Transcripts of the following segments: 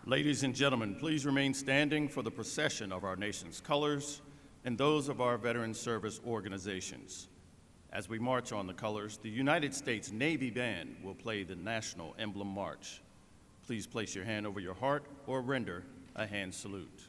Ladies and gentlemen, please remain standing for the procession of our nation's colors and those of our veteran service organizations. As we march on the colors, the United States Navy Band will play the National Emblem March. Please place your hand over your heart or render a hand salute.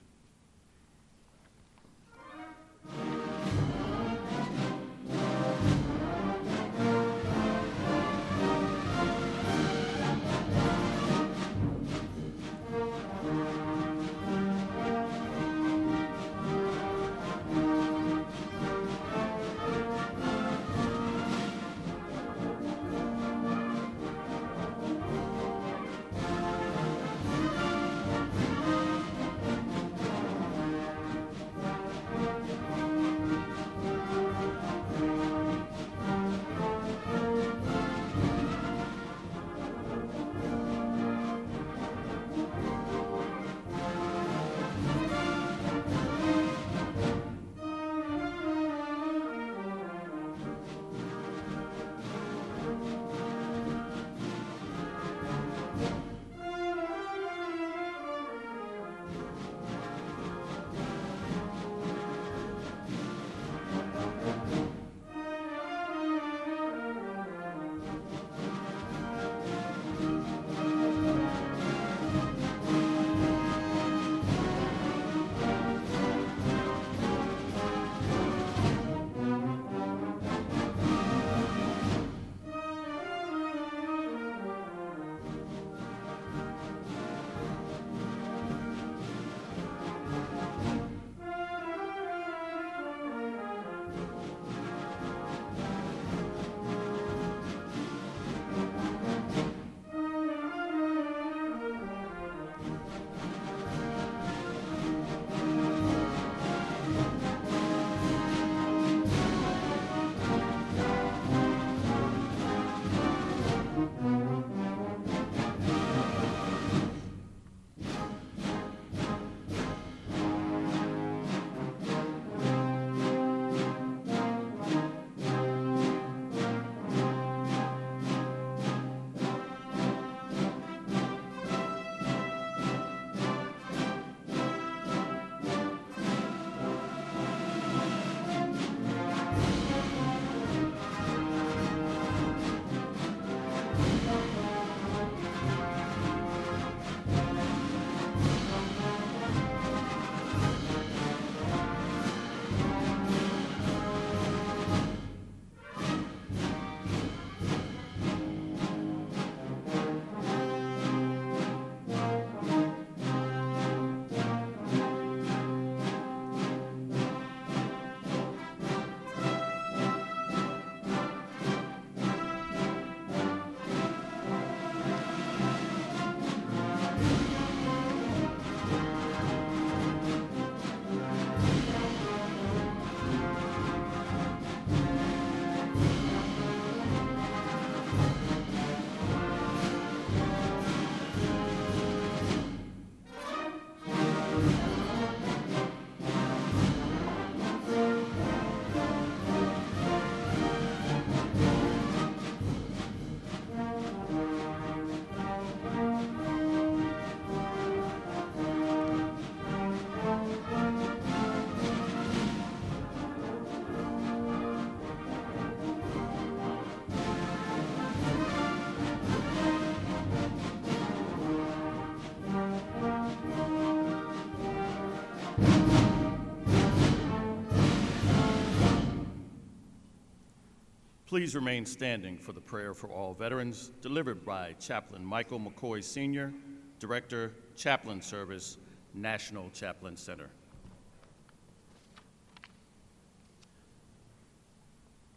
Please remain standing for the prayer for all veterans, delivered by Chaplain Michael McCoy Sr., Director, Chaplain Service, National Chaplain Center.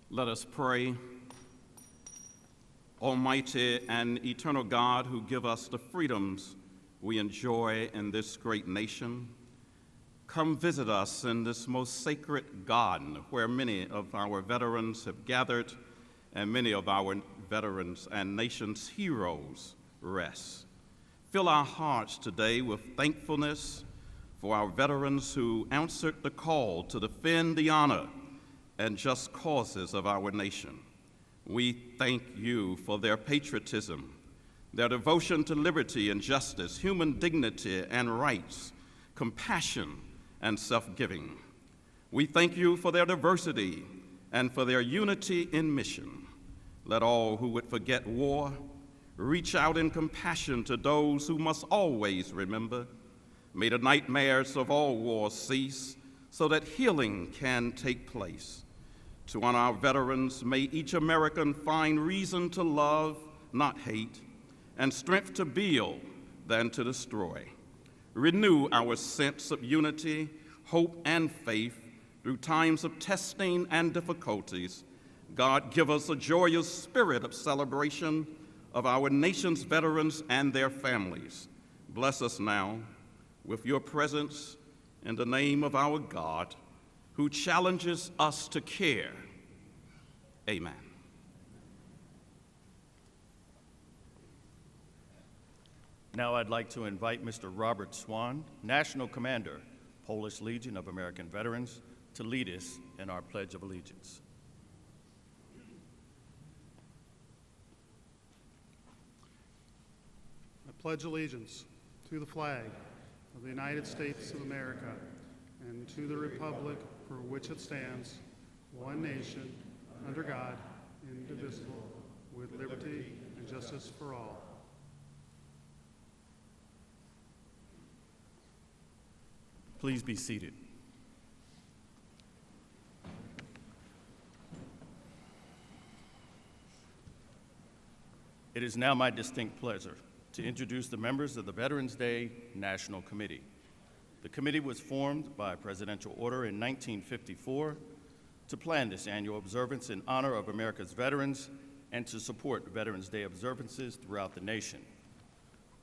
Let us pray. Almighty and eternal God, who give us the freedoms we enjoy in this great nation, come visit us in this most sacred garden where many of our veterans have gathered and many of our veterans and nation's heroes rest. Fill our hearts today with thankfulness for our veterans who answered the call to defend the honor and just causes of our nation. We thank you for their patriotism, their devotion to liberty and justice, human dignity and rights, compassion and self-giving. We thank you for their diversity and for their unity in mission. Let all who would forget war reach out in compassion to those who must always remember. May the nightmares of all wars cease so that healing can take place. To honor our veterans, may each American find reason to love, not hate, and strength to build than to destroy. Renew our sense of unity, hope, and faith through times of testing and difficulties. God, give us a joyous spirit of celebration of our nation's veterans and their families. Bless us now with your presence in the name of our God, who challenges us to care. Amen. Now I'd like to invite Mr. Robert Swan, National Commander, Polish Legion of American Veterans, to lead us in our Pledge of Allegiance. I pledge allegiance to the flag of the United States of America and to the republic for which it stands, one nation, under God, indivisible, with liberty and justice for all. Please be seated. It is now my distinct pleasure to introduce the members of the Veterans Day National Committee. The committee was formed by presidential order in 1954 to plan this annual observance in honor of America's veterans and to support Veterans Day observances throughout the nation.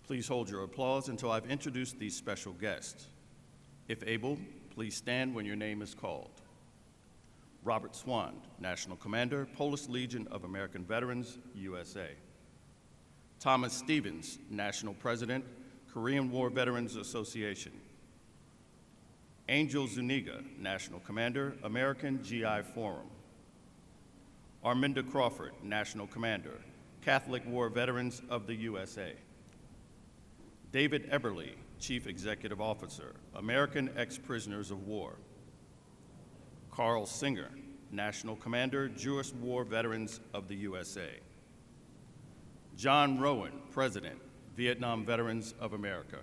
Please hold your applause until I've introduced these special guests. If able, please stand when your name is called. Robert Swan, National Commander, Polish Legion of American Veterans, USA. Thomas Stevens, National President, Korean War Veterans Association. Angel Zuniga, National Commander, American GI Forum. Arminda Crawford, National Commander, Catholic War Veterans of the USA. David Eberly, Chief Executive Officer, American Ex-Prisoners of War. Carl Singer, National Commander, Jewish War Veterans of the USA. John Rowan, President, Vietnam Veterans of America.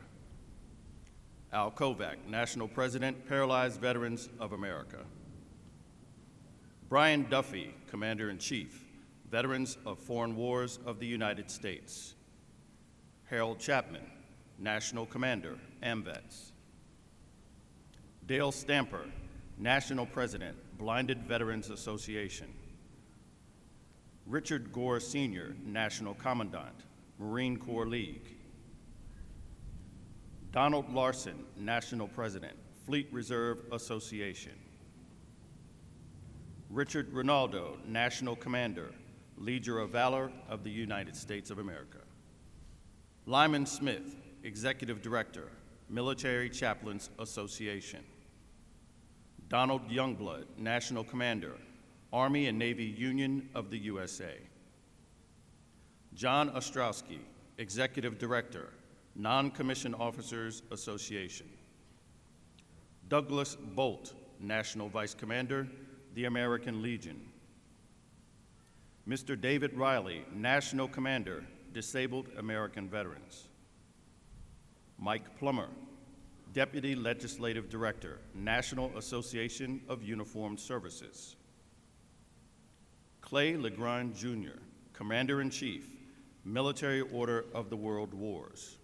Al Kovac, National President, Paralyzed Veterans of America. Brian Duffy, Commander-in-Chief, Veterans of Foreign Wars of the United States. Harold Chapman, National Commander, AMVETS. Dale Stamper, National President, Blinded Veterans Association. Richard Gore Sr., National Commandant, Marine Corps League. Donald Larson, National President, Fleet Reserve Association. Richard Rinaldo, National Commander, Legion of Valor of the United States of America. Lyman Smith, Executive Director, Military Chaplains Association. Donald Youngblood, National Commander, Army and Navy Union of the USA. John Ostrowski, Executive Director, Non-Commissioned Officers Association. Douglas Bolt, National Vice Commander, the American Legion. Mr. David Riley, National Commander, Disabled American Veterans. Mike Plummer, Deputy Legislative Director, National Association of Uniformed Services. Clay Legrand Jr., Commander-in-Chief, Military Order of the World Wars.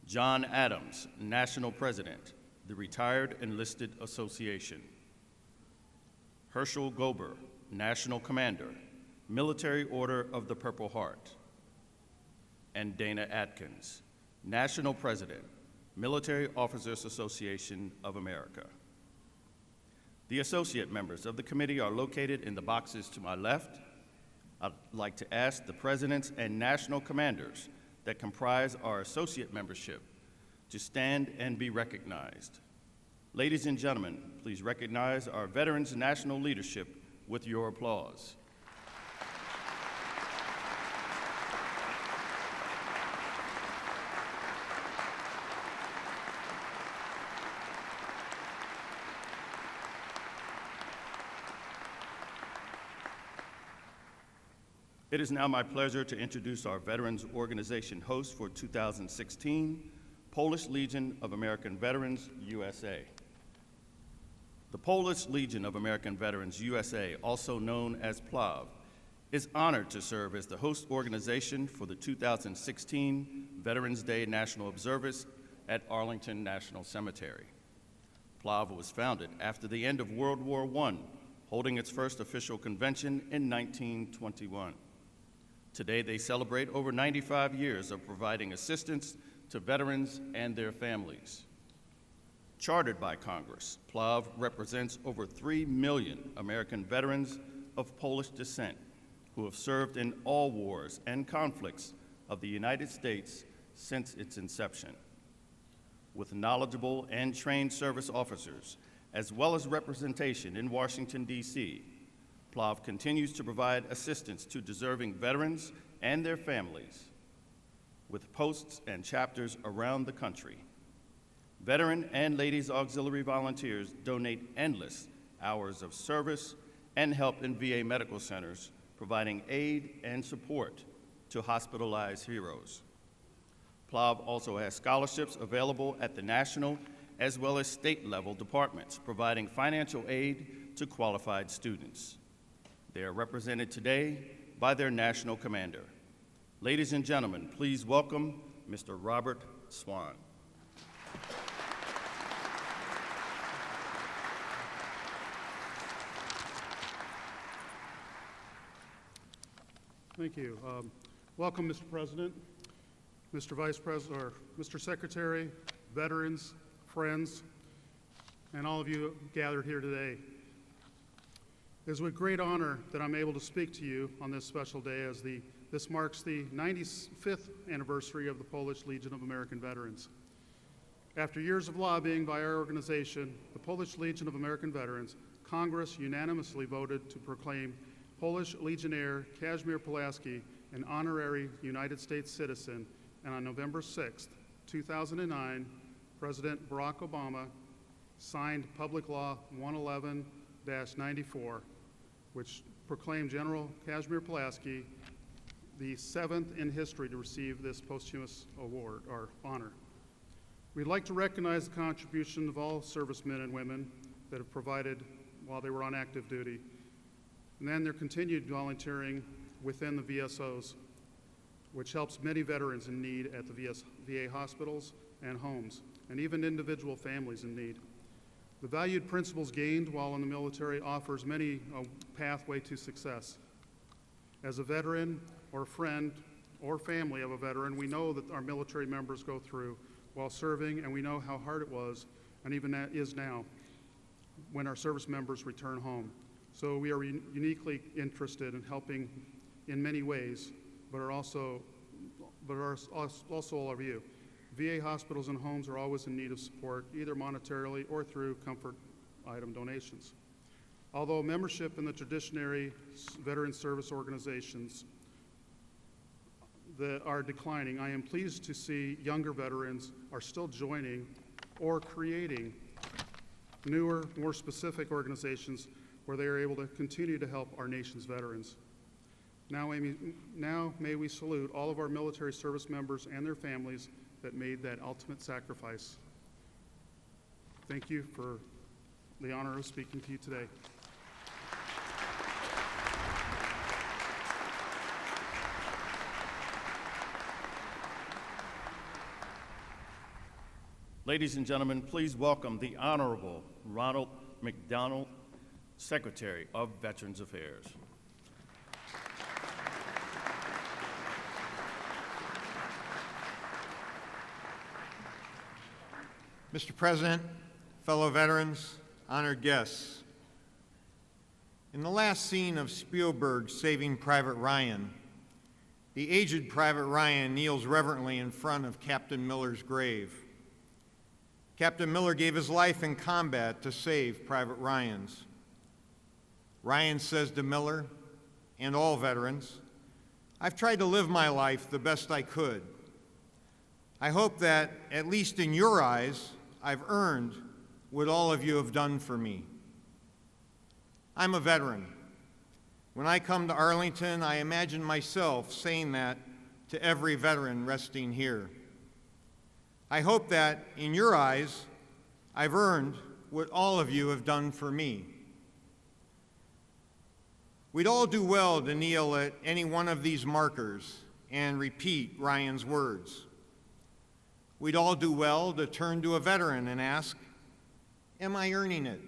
John Adams, National President, the Retired Enlisted Association. Herschel Gober, National Commander, Military Order of the Purple Heart. And Dana Atkins, National President, Military Officers Association of America. The associate members of the committee are located in the boxes to my left. I'd like to ask the presidents and national commanders that comprise our associate membership to stand and be recognized. Ladies and gentlemen, please recognize our Veterans National Leadership with your applause. It is now my pleasure to introduce our Veterans Organization host for 2016, Polish Legion of American Veterans, USA. The Polish Legion of American Veterans, USA, also known as PLAV, is honored to serve as the host organization for the 2016 Veterans Day National Observance at Arlington National Cemetery. PLAV was founded after the end of World War I, holding its first official convention in 1921. Today, they celebrate over 95 years of providing assistance to veterans and their families. Chartered by Congress, PLAV represents over 3 million American veterans of Polish descent who have served in all wars and conflicts of the United States since its inception. With knowledgeable and trained service officers, as well as representation in Washington, D.C., PLAV continues to provide assistance to deserving veterans and their families, with posts and chapters around the country. Veteran and ladies auxiliary volunteers donate endless hours of service and help in VA medical centers, providing aid and support to hospitalized heroes. PLAV also has scholarships available at the national as well as state-level departments, providing financial aid to qualified students. They are represented today by their national commander. Ladies and gentlemen, please welcome Mr. Robert Swan. Thank you. Welcome, Mr. President, Mr. Vice President, or Mr. Secretary, veterans, friends, and all of you gathered here today. It is with great honor that I'm able to speak to you on this special day as this marks the 95th anniversary of the Polish Legion of American Veterans. After years of lobbying by our organization, the Polish Legion of American Veterans, Congress unanimously voted to proclaim Polish Legionnaire Kazimierz Pulaski an honorary United States citizen, and on November 6, 2009, President Barack Obama signed Public Law 111-94, which proclaimed General Kazimierz Pulaski the 7th in history to receive this posthumous award or honor. We'd like to recognize the contribution of all servicemen and women that have provided while they were on active duty, and then their continued volunteering within the VSOs, which helps many veterans in need at the VA hospitals and homes, and even individual families in need. The valued principles gained while in the military offers many a pathway to success. As a veteran or friend or family of a veteran, we know that our military members go through while serving, and we know how hard it was, and even that is now, when our service members return home. So we are uniquely interested in helping in many ways, but are also all of you. VA hospitals and homes are always in need of support, either monetarily or through comfort item donations. Although membership in the traditionary veteran service organizations that are declining, I am pleased to see younger veterans are still joining or creating newer, more specific organizations where they are able to continue to help our nation's veterans. Now may we salute all of our military service members and their families that made that ultimate sacrifice. Thank you for the honor of speaking to you today. Ladies and gentlemen, please welcome the Honorable Ronald McDonald, Secretary of Veterans Affairs. Mr. President, fellow veterans, honored guests, in the last scene of Spielberg's Saving Private Ryan, the aged Private Ryan kneels reverently in front of Captain Miller's grave. Captain Miller gave his life in combat to save Private Ryan's. Ryan says to Miller and all veterans, "I've tried to live my life the best I could. I hope that, at least in your eyes, I've earned what all of you have done for me. I'm a veteran. When I come to Arlington, I imagine myself saying that to every veteran resting here. I hope that, in your eyes, I've earned what all of you have done for me. We'd all do well to kneel at any one of these markers and repeat Ryan's words. We'd all do well to turn to a veteran and ask, am I earning it?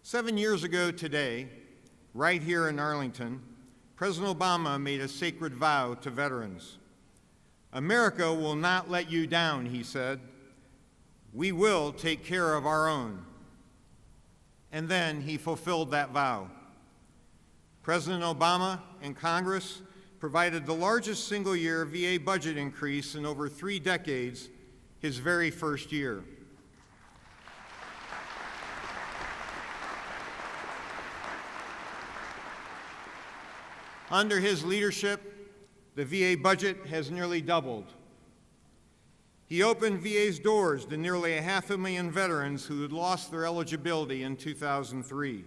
7 years ago today, right here in Arlington, President Obama made a sacred vow to veterans. America will not let you down, he said. We will take care of our own. And then he fulfilled that vow. President Obama and Congress provided the largest single-year VA budget increase in over 3 decades, his very first year. Under his leadership, the VA budget has nearly doubled. He opened VA's doors to nearly 500,000 veterans who had lost their eligibility in 2003.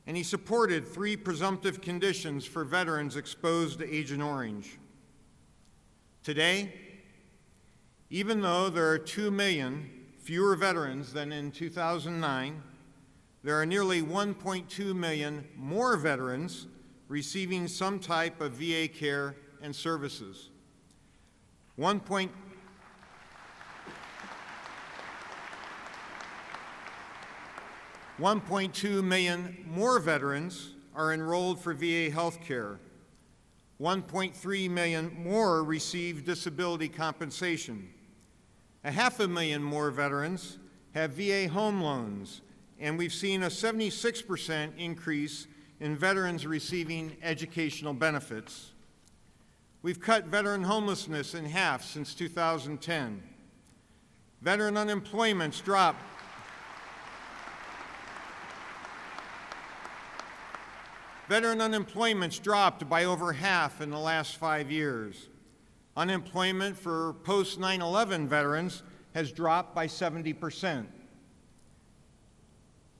And he supported 3 presumptive conditions for veterans exposed to Agent Orange. Today, even though there are 2 million fewer veterans than in 2009, there are nearly 1.2 million more veterans receiving some type of VA care and services. 1.2 million more veterans are enrolled for VA health care. 1.3 million more receive disability compensation. 500,000 more veterans have VA home loans, and we've seen a 76% increase in veterans receiving educational benefits. We've cut veteran homelessness in half since 2010. Veteran unemployment's dropped. Veteran unemployment's dropped by over half in the last 5 years. Unemployment for post-9/11 veterans has dropped by 70%.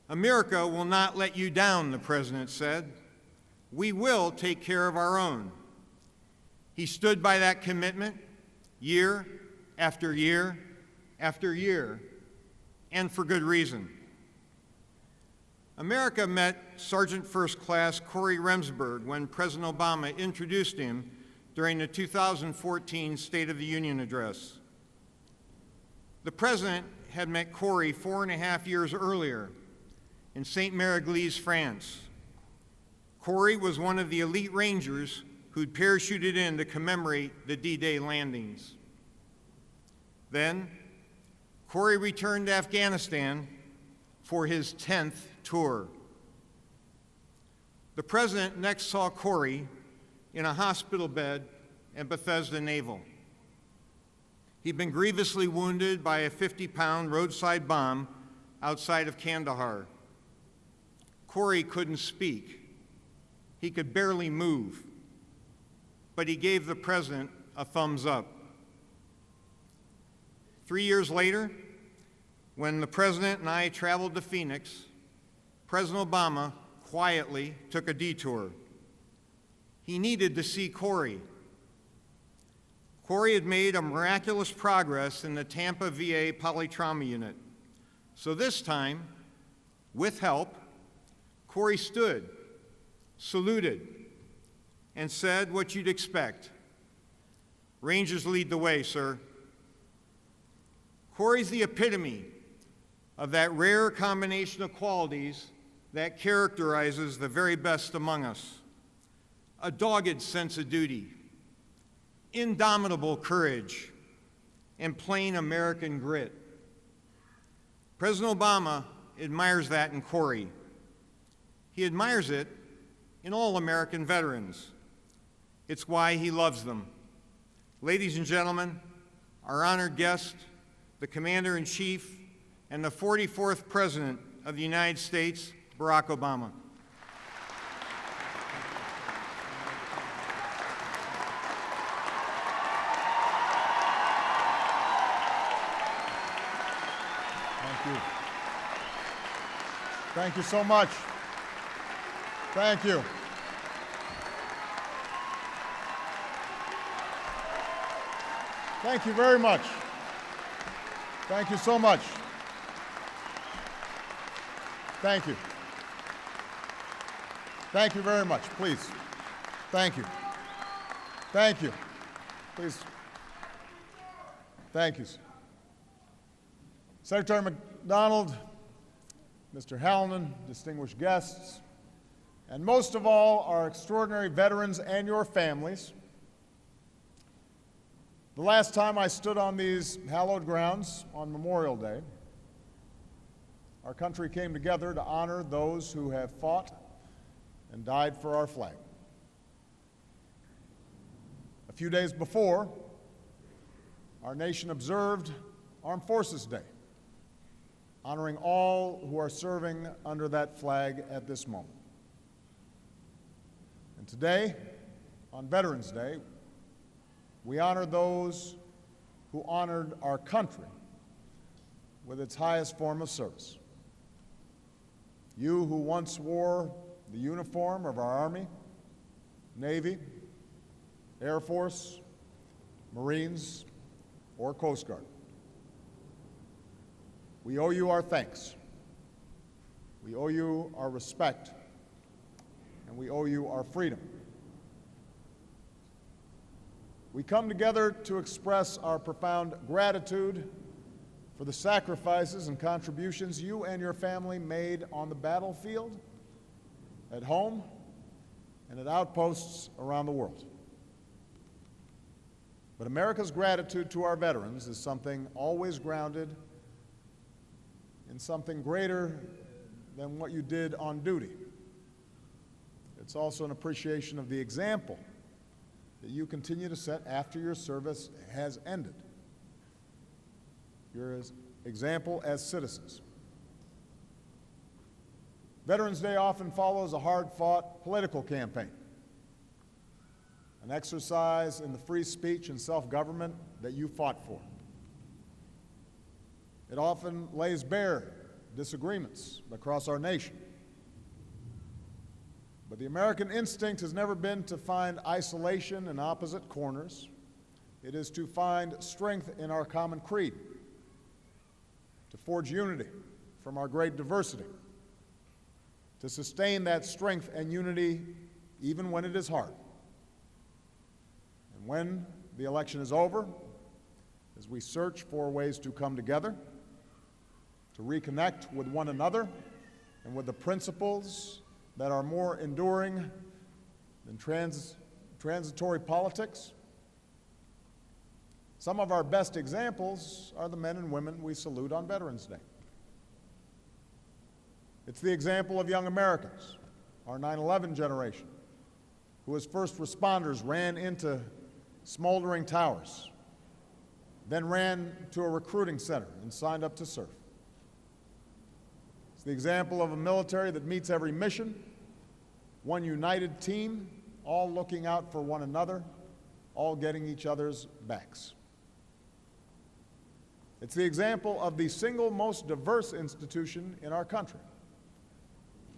America will not let you down, the President said. We will take care of our own. He stood by that commitment year after year after year, and for good reason. America met Sergeant First Class Corey Remsburg when President Obama introduced him during the 2014 State of the Union address. The President had met Corey 4.5 years earlier in Saint-Mère-Église, France. Corey was one of the elite Rangers who'd parachuted in to commemorate the D-Day landings. Then, Corey returned to Afghanistan for his 10th tour. The President next saw Corey in a hospital bed at Bethesda Naval. He'd been grievously wounded by a 50-pound roadside bomb outside of Kandahar. Corey couldn't speak. He could barely move, but he gave the President a thumbs up. 3 years later, when the President and I traveled to Phoenix, President Obama quietly took a detour. He needed to see Corey. Corey had made a miraculous progress in the Tampa VA polytrauma unit. So this time, with help, Corey stood, saluted, and said what you'd expect. Rangers lead the way, sir. Corey's the epitome of that rare combination of qualities that characterizes the very best among us. A dogged sense of duty, indomitable courage, and plain American grit. President Obama admires that in Corey. He admires it in all American veterans. It's why he loves them. Ladies and gentlemen, our honored guest, the Commander-in-Chief, and the 44th President of the United States, Barack Obama. Thank you. Thank you so much. Thank you. Thank you very much. Thank you so much. Thank you. Thank you very much. Please. Thank you. Thank you. Please. Thank you. Secretary McDonald, Mr. Hallinan, distinguished guests, and most of all, our extraordinary veterans and your families. The last time I stood on these hallowed grounds on Memorial Day, our country came together to honor those who have fought and died for our flag. A few days before, our nation observed Armed Forces Day, honoring all who are serving under that flag at this moment. And today, on Veterans Day, we honor those who honored our country with its highest form of service. You who once wore the uniform of our Army, Navy, Air Force, Marines, or Coast Guard. We owe you our thanks. We owe you our respect, and we owe you our freedom. We come together to express our profound gratitude for the sacrifices and contributions you and your family made on the battlefield, at home, and at outposts around the world. But America's gratitude to our veterans is something always grounded in something greater than what you did on duty. It's also an appreciation of the example that you continue to set after your service has ended. Your example as citizens. Veterans Day often follows a hard-fought political campaign, an exercise in the free speech and self-government that you fought for. It often lays bare disagreements across our nation. But the American instinct has never been to find isolation in opposite corners. It is to find strength in our common creed, to forge unity from our great diversity, to sustain that strength and unity even when it is hard. And when the election is over, as we search for ways to come together, to reconnect with one another and with the principles that are more enduring than transitory politics, some of our best examples are the men and women we salute on Veterans Day. It's the example of young Americans, our 9/11 generation, who as first responders ran into smoldering towers, then ran to a recruiting center and signed up to serve. It's the example of a military that meets every mission, one united team, all looking out for one another, all getting each other's backs. It's the example of the single most diverse institution in our country.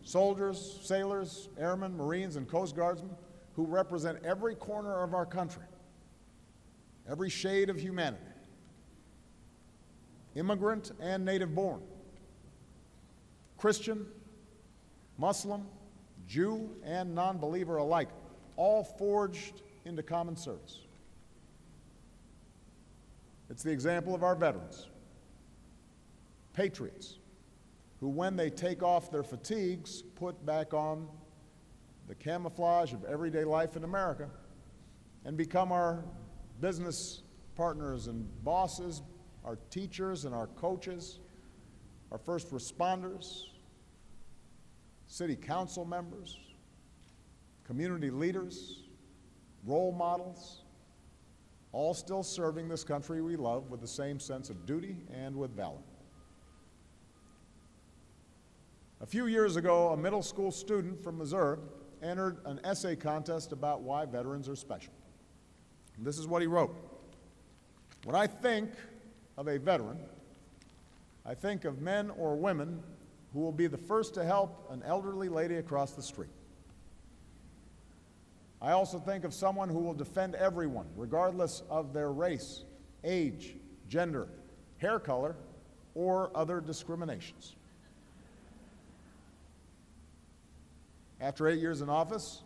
Soldiers, sailors, airmen, Marines, and Coast Guardsmen who represent every corner of our country, every shade of humanity, immigrant and native-born, Christian, Muslim, Jew, and non-believer alike, all forged into common service. It's the example of our veterans, patriots, who when they take off their fatigues, put back on the camouflage of everyday life in America and become our business partners and bosses, our teachers and our coaches, our first responders, city council members, community leaders, role models, all still serving this country we love with the same sense of duty and with valor. A few years ago, a middle school student from Missouri entered an essay contest about why veterans are special. And this is what he wrote. When I think of a veteran, I think of men or women who will be the first to help an elderly lady across the street, I also think of someone who will defend everyone, regardless of their race, age, gender, hair color, or other discriminations. After 8 years in office,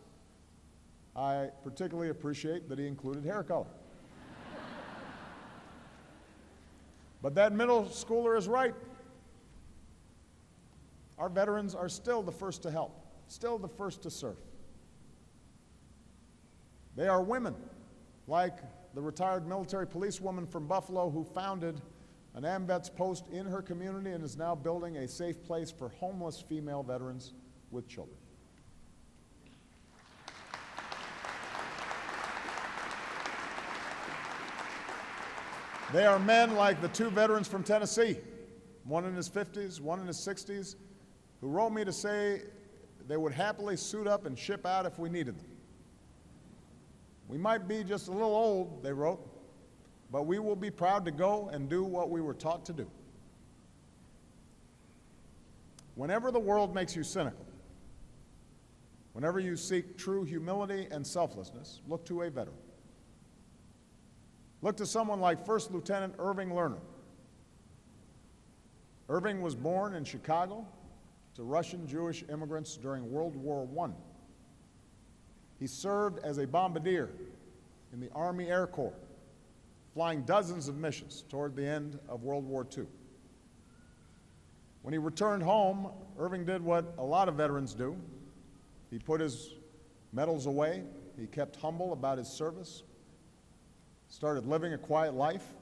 I particularly appreciate that he included hair color. But that middle schooler is right. Our veterans are still the first to help, still the first to serve. They are women, like the retired military policewoman from Buffalo who founded an AMVETS post in her community and is now building a safe place for homeless female veterans with children. They are men like the two veterans from Tennessee, one in his 50s, one in his 60s, who wrote me to say they would happily suit up and ship out if we needed them. We might be just a little old, they wrote, but we will be proud to go and do what we were taught to do. Whenever the world makes you cynical, whenever you seek true humility and selflessness, look to a veteran. Look to someone like First Lieutenant Irving Lerner. Irving was born in Chicago to Russian Jewish immigrants during World War I. He served as a bombardier in the Army Air Corps, flying dozens of missions toward the end of World War II. When he returned home, Irving did what a lot of veterans do. He put his medals away. He kept humble about his service, started living a quiet life.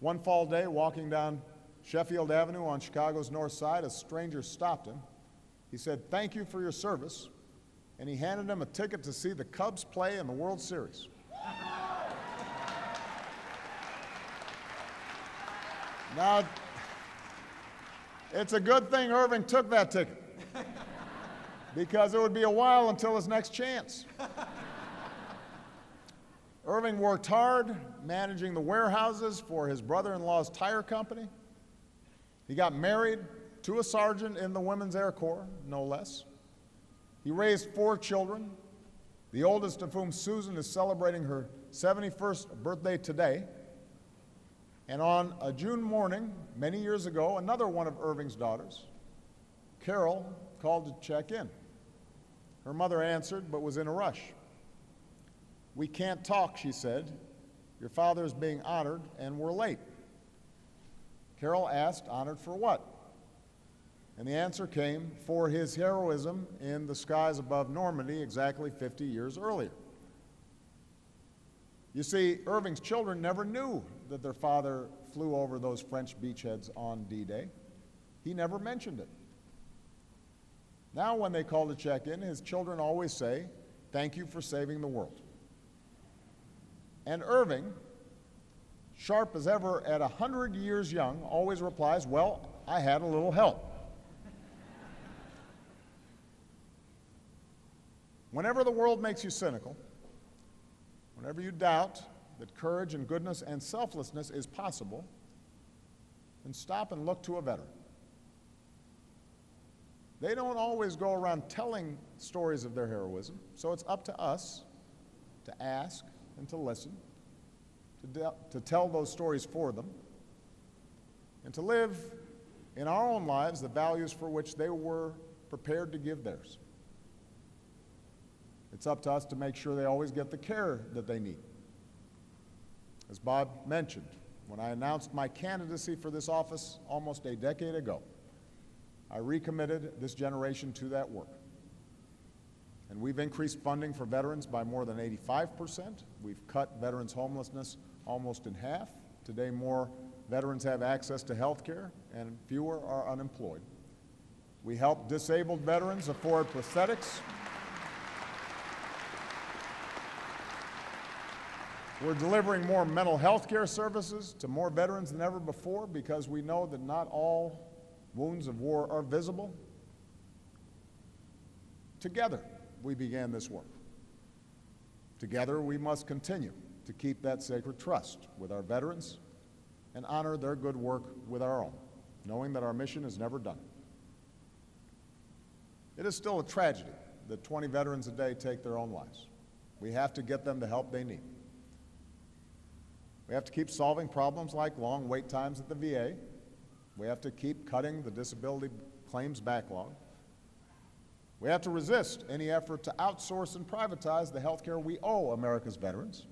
One fall day, walking down Sheffield Avenue on Chicago's north side, a stranger stopped him. He said, "Thank you for your service," and he handed him a ticket to see the Cubs play in the World Series. Now, it's a good thing Irving took that ticket, because it would be a while until his next chance. Irving worked hard managing the warehouses for his brother-in-law's tire company. He got married to a sergeant in the Women's Air Corps, no less. He raised 4 children, the oldest of whom, Susan, is celebrating her 71st birthday today. And on a June morning, many years ago, another one of Irving's daughters, Carol, called to check in. Her mother answered, but was in a rush. "We can't talk," she said. "Your father is being honored, and we're late." Carol asked, "Honored for what?" And the answer came, "For his heroism in the skies above Normandy exactly 50 years earlier." You see, Irving's children never knew that their father flew over those French beachheads on D-Day. He never mentioned it. Now, when they call to check in, his children always say, "Thank you for saving the world." And Irving, sharp as ever at 100 years young, always replies, "Well, I had a little help." Whenever the world makes you cynical, whenever you doubt that courage and goodness and selflessness is possible, then stop and look to a veteran. They don't always go around telling stories of their heroism, so it's up to us to ask and to listen, to tell those stories for them, and to live in our own lives the values for which they were prepared to give theirs. It's up to us to make sure they always get the care that they need. As Bob mentioned, when I announced my candidacy for this office almost a decade ago, I recommitted this generation to that work. And we've increased funding for veterans by more than 85%. We've cut veterans' homelessness almost in half. Today, more veterans have access to health care, and fewer are unemployed. We help disabled veterans afford prosthetics. We're delivering more mental health care services to more veterans than ever before, because we know that not all wounds of war are visible. Together, we began this work. Together, we must continue to keep that sacred trust with our veterans and honor their good work with our own, knowing that our mission is never done. It is still a tragedy that 20 veterans a day take their own lives. We have to get them the help they need. We have to keep solving problems like long wait times at the VA. We have to keep cutting the disability claims backlog. We have to resist any effort to outsource and privatize the health care we owe America's veterans.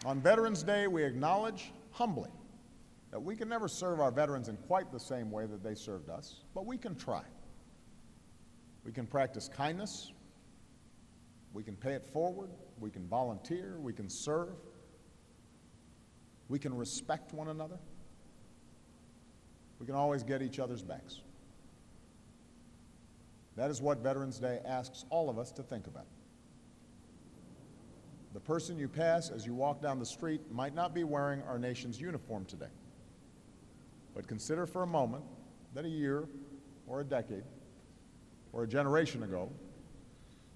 On Veterans Day, we acknowledge humbly that we can never serve our veterans in quite the same way that they served us, but we can try. We can practice kindness, we can pay it forward, we can volunteer, we can serve, we can respect one another, we can always get each other's backs. That is what Veterans Day asks all of us to think about. The person you pass as you walk down the street might not be wearing our nation's uniform today, but consider for a moment that a year or a decade or a generation ago,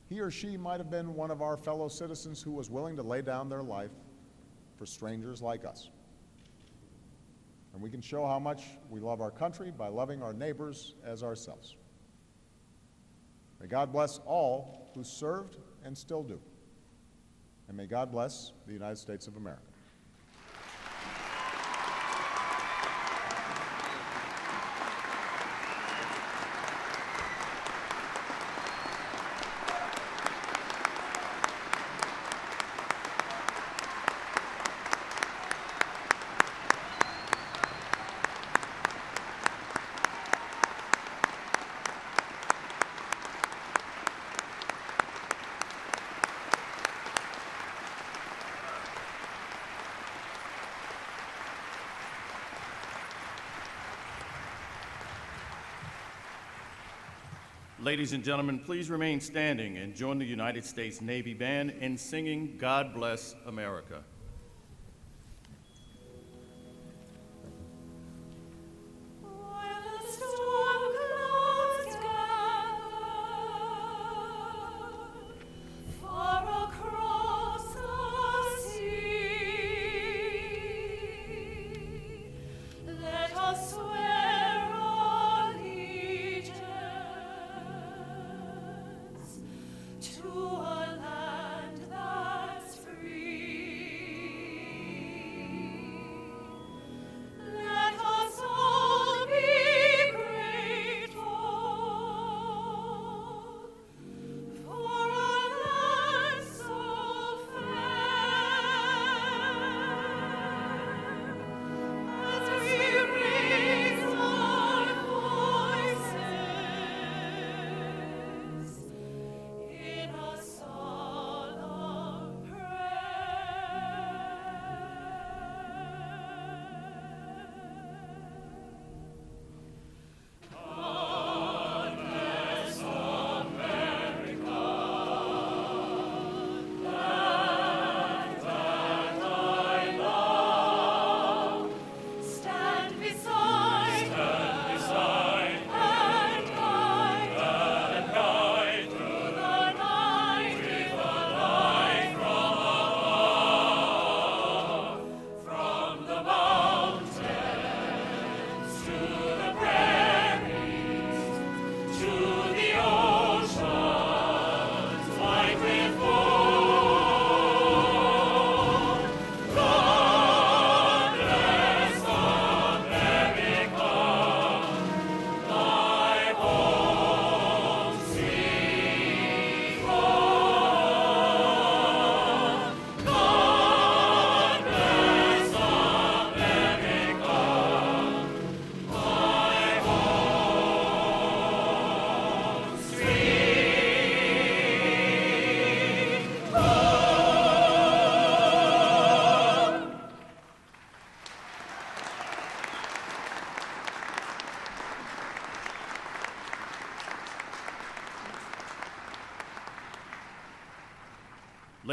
he or she might have been one of our fellow citizens who was willing to lay down their life for strangers like us. And we can show how much we love our country by loving our neighbors as ourselves. May God bless all who served and still do. And may God bless the United States of America. Ladies and gentlemen, please remain standing and join the United States Navy Band in singing God Bless America.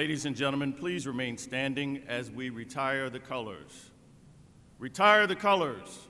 Ladies and gentlemen, please remain standing as we retire the colors. Retire the colors.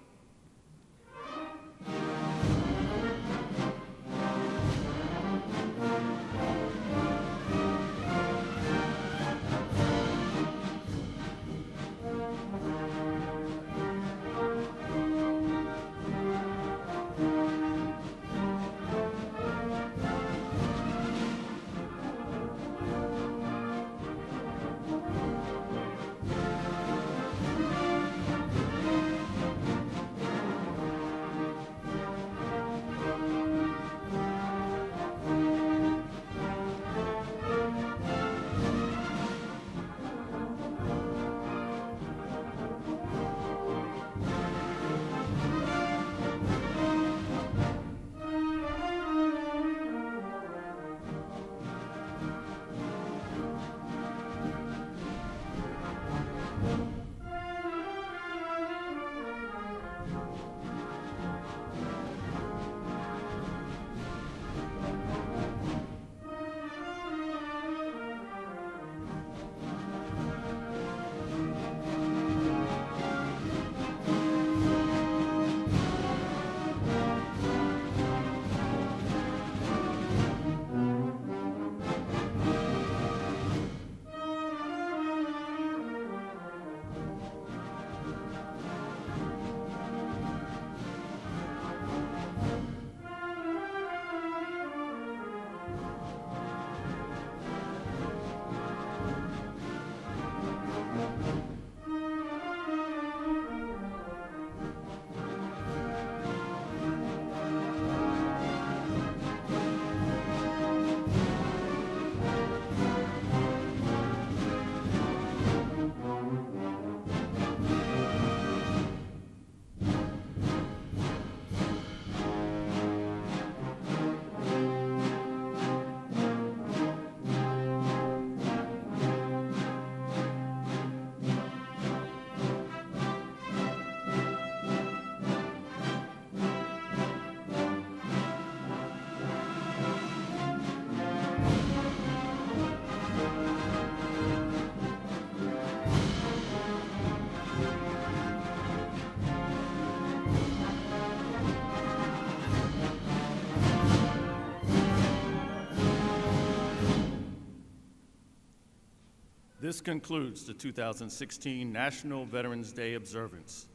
This concludes the 2016 National Veterans Day observance.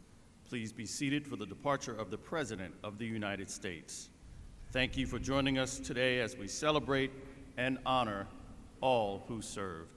Please be seated for the departure of the President of the United States. Thank you for joining us today as we celebrate and honor all who served.